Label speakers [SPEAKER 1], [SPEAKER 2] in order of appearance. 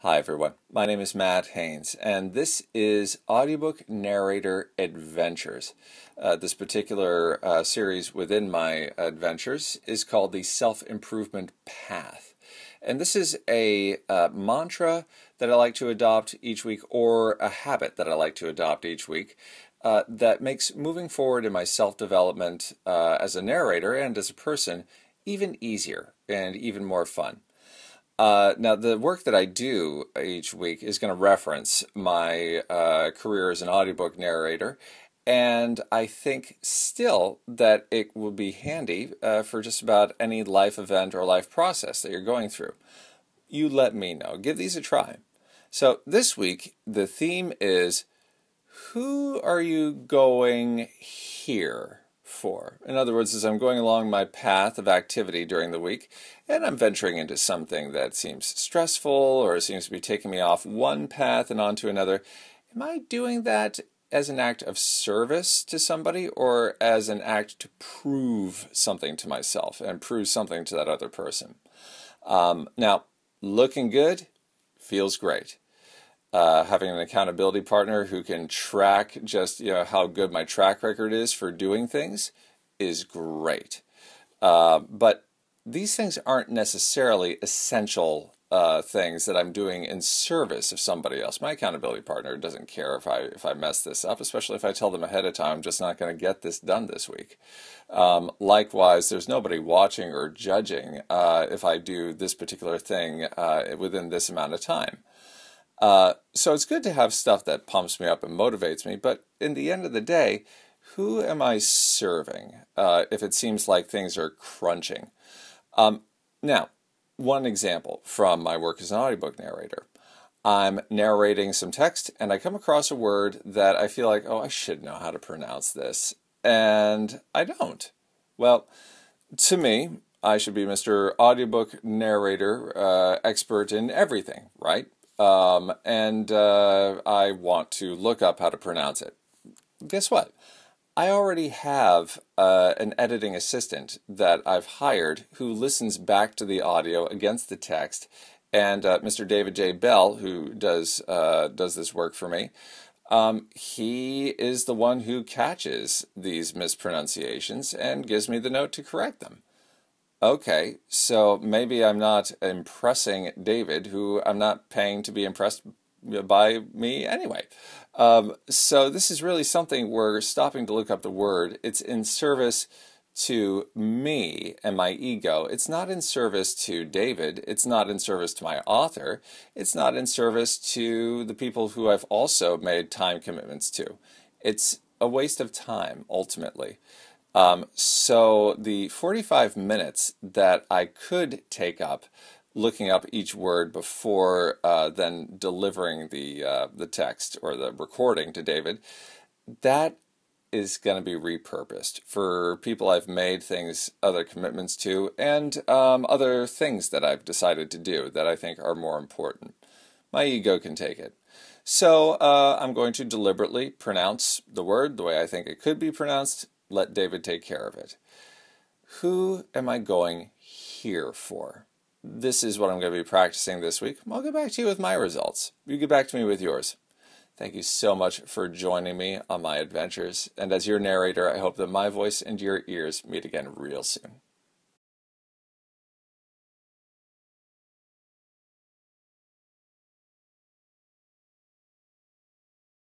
[SPEAKER 1] Hi everyone, my name is Matt Haynes, and this is Audiobook Narrator Adventures. This particular series within my adventures is called the Self-Improvement Path. And this is a mantra that I like to adopt each week, or a habit that I like to adopt each week, that makes moving forward in my self-development as a narrator and as a person even easier and even more fun. Now, the work that I do each week is going to reference my career as an audiobook narrator, and I think still that it will be handy for just about any life event or life process that you're going through. You let me know. Give these a try. So this week, the theme is, who are you going here for? In other words, as I'm going along my path of activity during the week, and I'm venturing into something that seems stressful or seems to be taking me off one path and onto another, am I doing that as an act of service to somebody or as an act to prove something to myself and prove something to that other person? Now, looking good feels great. Having an accountability partner who can track just how good my track record is for doing things is great. But these things aren't necessarily essential things that I'm doing in service of somebody else. My accountability partner doesn't care if I mess this up, especially if I tell them ahead of time I'm just not going to get this done this week. Likewise, there's nobody watching or judging if I do this particular thing within this amount of time. So it's good to have stuff that pumps me up and motivates me, but in the end of the day, who am I serving if it seems like things are crunching? Now, one example from my work as an audiobook narrator. I'm narrating some text and I come across a word that I feel like, oh, I should know how to pronounce this, and I don't. Well, to me, I should be Mr. Audiobook Narrator, expert in everything, right? And I want to look up how to pronounce it. Guess what? I already have an editing assistant that I've hired who listens back to the audio against the text, and Mr. David J. Bell, who does this work for me, he is the one who catches these mispronunciations and gives me the note to correct them. Okay, so maybe I'm not impressing David, who I'm not paying to be impressed by me anyway. So this is really something where stopping to look up the word, it's in service to me and my ego. It's not in service to David. It's not in service to my author. It's not in service to the people who I've also made time commitments to. It's a waste of time, ultimately. So the 45 minutes that I could take up looking up each word before then delivering the text or the recording to David, that is going to be repurposed for people I've made other commitments to, and other things that I've decided to do that I think are more important. My ego can take it. So I'm going to deliberately pronounce the word the way I think it could be pronounced. Let David take care of it. Who am I going here for? This is what I'm going to be practicing this week. I'll get back to you with my results. You get back to me with yours. Thank you so much for joining me on my adventures. And as your narrator, I hope that my voice and your ears meet again real soon.